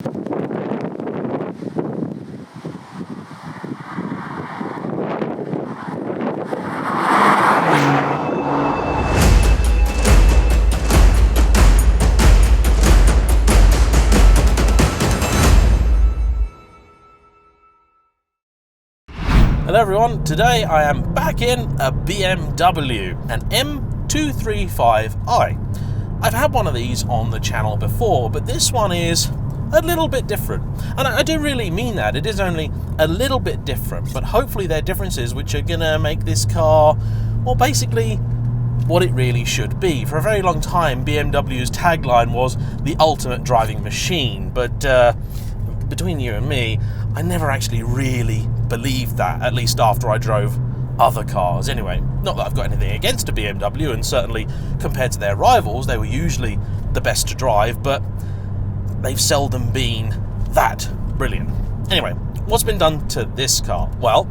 Hello everyone, today I am back in a BMW, an M235i. I've had one of these on the channel before, but this one is a little bit different. And I do really mean that. It is only a little bit different, but hopefully they're differences which are going to make this car, well, basically what it really should be. For a very long time, BMW's tagline was the ultimate driving machine, but between you and me, I never actually really believed that, at least after I drove other cars. Anyway, not that I've got anything against a BMW, and certainly compared to their rivals, they were usually the best to drive, but they've seldom been that brilliant. Anyway, what's been done to this car? Well,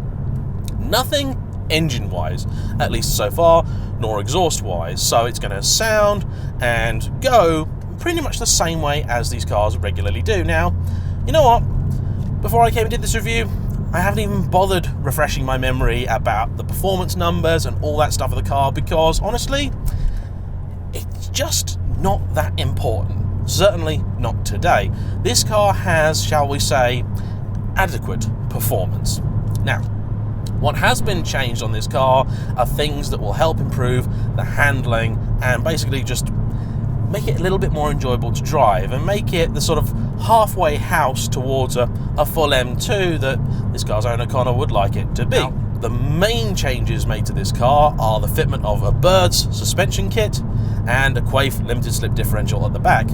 nothing engine-wise, at least so far, nor exhaust-wise, so it's going to sound and go pretty much the same way as these cars regularly do. Now, you know what? Before I came and did this review, I haven't even bothered refreshing my memory about the performance numbers and all that stuff of the car, because honestly, it's just not that important. Certainly not today. This car has, shall we say, adequate performance. Now, what has been changed on this car are things that will help improve the handling and basically just make it a little bit more enjoyable to drive and make it the sort of halfway house towards a full M2 that this car's owner Connor would like it to be. Now, the main changes made to this car are the fitment of a Bird's suspension kit and a Quaife limited slip differential at the back.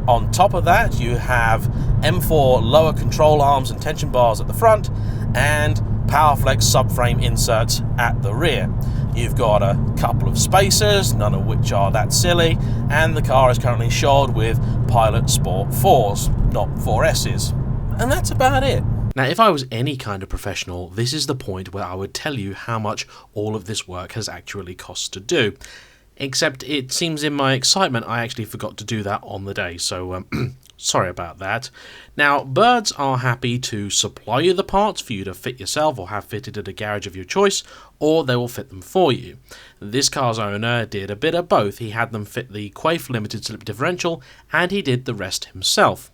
On top of that, you have M4 lower control arms and tension bars at the front and Powerflex subframe inserts at the rear. You've got a couple of spacers, none of which are that silly, and the car is currently shod with Pilot Sport 4s, not 4Ss. And that's about it. Now, if I was any kind of professional, this is the point where I would tell you how much all of this work has actually cost to do. Except it seems in my excitement I actually forgot to do that on the day, so sorry about that. Now, Birds are happy to supply you the parts for you to fit yourself or have fitted at a garage of your choice, or they will fit them for you. This car's owner did a bit of both. He had them fit the Quaife limited slip differential, and he did the rest himself.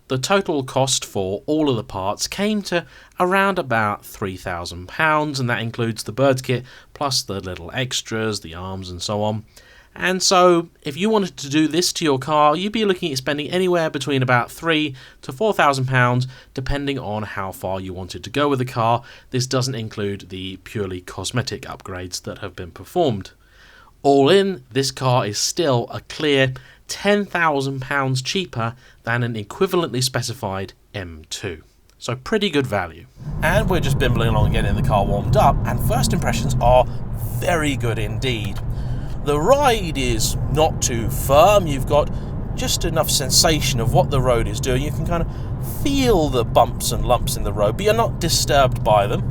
The total cost for all of the parts came to around about £3,000, and that includes the Birds kit plus the little extras, the arms and so on. And so if you wanted to do this to your car, you'd be looking at spending anywhere between about £3,000 to £4,000 depending on how far you wanted to go with the car. This doesn't include the purely cosmetic upgrades that have been performed. All in, this car is still a clear £10,000 cheaper than an equivalently specified M2. So pretty good value. And we're just bimbling along getting the car warmed up, and first impressions are very good indeed. The ride is not too firm. You've got just enough sensation of what the road is doing. You can kind of feel the bumps and lumps in the road, but you're not disturbed by them.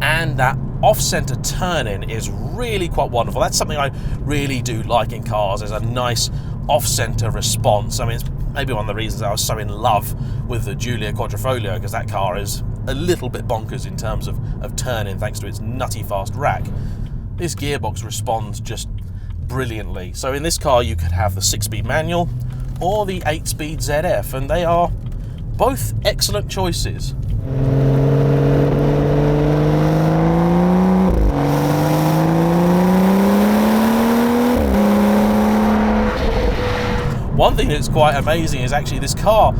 And that off-centre turn-in is really quite wonderful. That's something I really do like in cars, is a nice off-centre response. I mean, it's maybe one of the reasons I was so in love with the Giulia Quadrifoglio, because that car is a little bit bonkers in terms of turn-in thanks to its nutty fast rack. This gearbox responds just brilliantly. So in this car you could have the 6-speed manual or the 8-speed ZF, and they are both excellent choices. One thing that's quite amazing is actually this car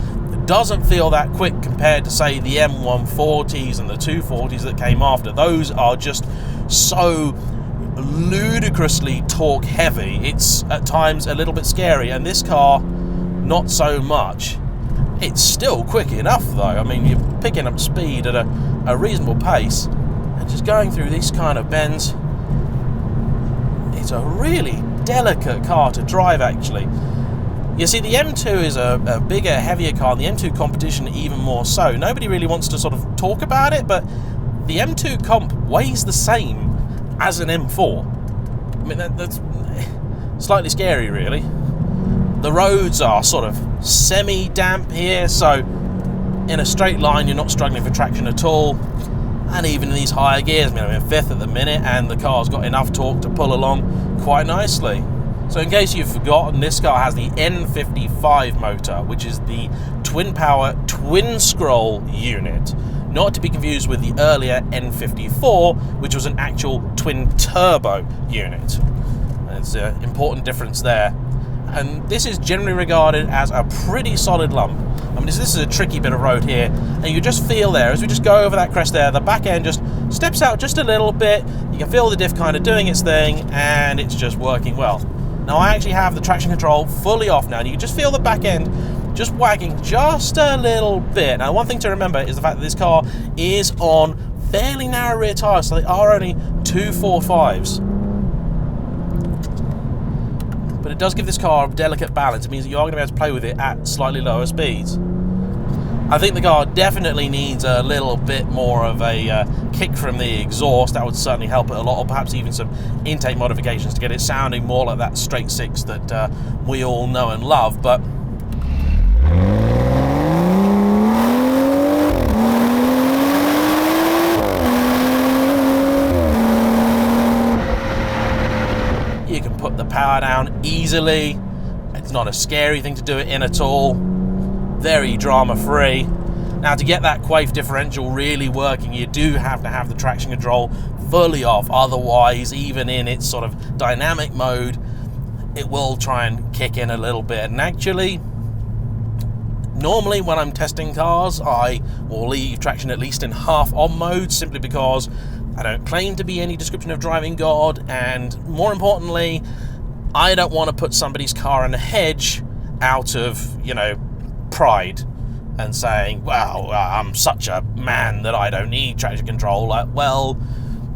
doesn't feel that quick compared to, say, the M140s and the 240s that came after. Those are just so ludicrously torque heavy. It's at times a little bit scary, and this car, not so much. It's still quick enough though. I mean, you're picking up speed at a reasonable pace, and just going through these kind of bends, it's a really delicate car to drive actually. You see, the M2 is a bigger, heavier car, and the M2 competition even more so. Nobody really wants to sort of talk about it, but the M2 comp weighs the same as an M4. I mean, that's slightly scary, really. The roads are sort of semi-damp here, so in a straight line you're not struggling for traction at all. And even in these higher gears, I mean, I'm in 5th at the minute, and the car's got enough torque to pull along quite nicely. So in case you've forgotten, this car has the N55 motor, which is the twin-power, twin-scroll unit. Not to be confused with the earlier N54, which was an actual twin-turbo unit. There's an important difference there. And this is generally regarded as a pretty solid lump. I mean, this is a tricky bit of road here, and you just feel there, as we just go over that crest there, the back end just steps out just a little bit. You can feel the diff kind of doing its thing, and it's just working well. Now, I actually have the traction control fully off now, and you can just feel the back end just wagging just a little bit. Now, one thing to remember is the fact that this car is on fairly narrow rear tyres, so they are only 245s. But it does give this car a delicate balance. It means that you are going to be able to play with it at slightly lower speeds. I think the car definitely needs a little bit more of a kick from the exhaust. That would certainly help it a lot, or perhaps even some intake modifications to get it sounding more like that straight six that we all know and love. But you can put the power down easily. It's not a scary thing to do it in at all. Very drama free. Now, to get that quaife differential really working, you do have to have the traction control fully off. Otherwise, even in its sort of dynamic mode, it will try and kick in a little bit. And actually, normally when I'm testing cars, I will leave traction at least in half on mode, simply because I don't claim to be any description of driving God, and more importantly, I don't want to put somebody's car in a hedge out of, you know, pride and saying, well, I'm such a man that I don't need traction control. Like, well,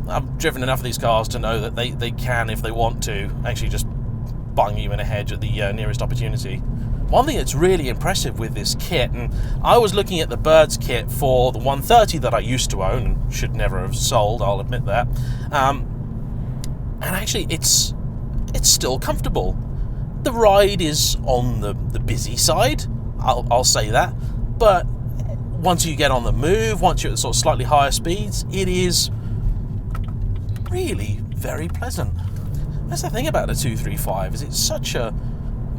I've driven enough of these cars to know that they can, if they want to, actually just bung you in a hedge at the nearest opportunity. One thing that's really impressive with this kit, and I was looking at the Birds kit for the 130 that I used to own and should never have sold, I'll admit that, and actually it's still comfortable. The ride is on the busy side, I'll say that, but once you get on the move, once you're at sort of slightly higher speeds, it is really very pleasant. That's the thing about the 235, is it's such a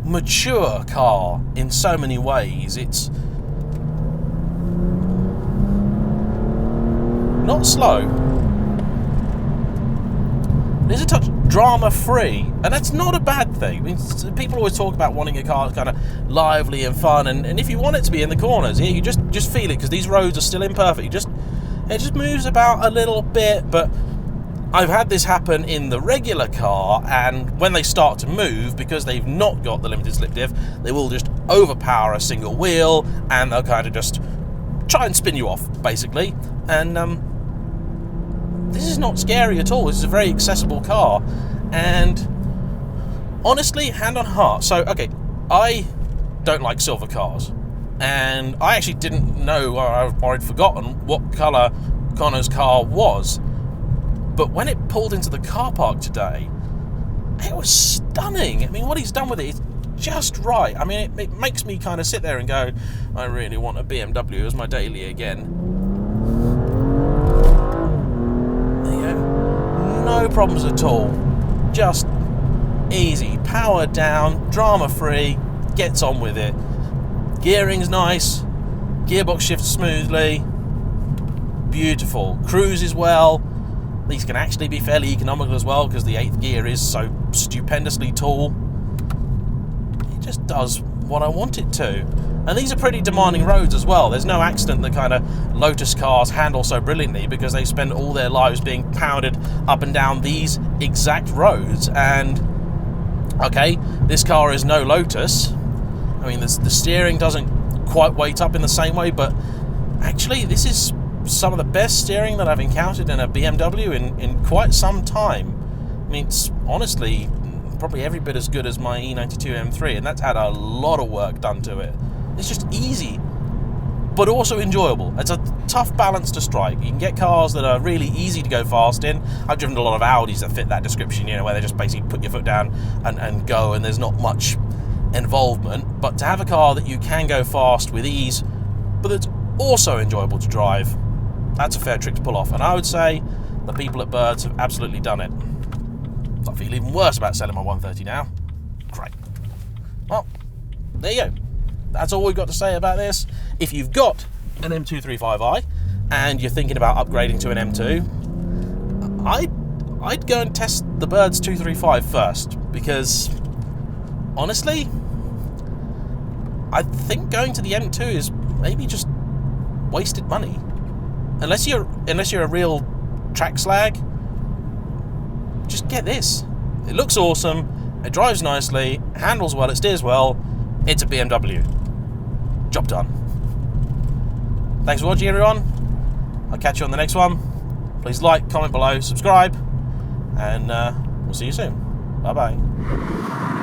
mature car in so many ways. It's not slow, it's a touch drama free, and that's not a bad thing. I mean, people always talk about wanting a car that's kind of lively and fun, and if you want it to be in the corners, yeah, you just feel it, because these roads are still imperfect. It just moves about a little bit. But I've had this happen in the regular car, and when they start to move, because they've not got the limited slip diff, they will just overpower a single wheel, and they'll kind of just try and spin you off, basically. And this is not scary at all. This is a very accessible car, and honestly, hand on heart, so okay, I don't like silver cars, and I actually didn't know, or I'd forgotten what colour Connor's car was. But when it pulled into the car park today, it was stunning. I mean, what he's done with it is just right. I mean, it makes me kind of sit there and go, I really want a BMW as my daily again. There you go. No problems at all. Just easy. Power down, drama free, gets on with it. Gearing's nice. Gearbox shifts smoothly. Beautiful. Cruises well. These can actually be fairly economical as well, because the 8th gear is so stupendously tall. It just does what I want it to. And these are pretty demanding roads as well. There's no accident that kind of Lotus cars handle so brilliantly, because they spend all their lives being pounded up and down these exact roads. And okay, this car is no Lotus. I mean, the steering doesn't quite weight up in the same way, but actually this is some of the best steering that I've encountered in a BMW in quite some time. I mean, it's honestly probably every bit as good as my E92 M3, and that's had a lot of work done to it. It's just easy, but also enjoyable. It's a tough balance to strike. You can get cars that are really easy to go fast in. I've driven a lot of Audis that fit that description, you know, where they just basically put your foot down and go, and there's not much involvement, but to have a car that you can go fast with ease, but that's also enjoyable to drive, that's a fair trick to pull off. And I would say the people at Birds have absolutely done it. I feel even worse about selling my 130 now. Great. Well, there you go. That's all we've got to say about this. If you've got an M235i and you're thinking about upgrading to an M2, I'd go and test the Birds 235 first, because honestly, I think going to the M2 is maybe just wasted money. Unless you're a real track slag, just get this. It looks awesome, it drives nicely, it handles well, it steers well. It's a BMW. Job done. Thanks for watching, everyone. I'll catch you on the next one. Please like, comment below, subscribe, and we'll see you soon. Bye bye.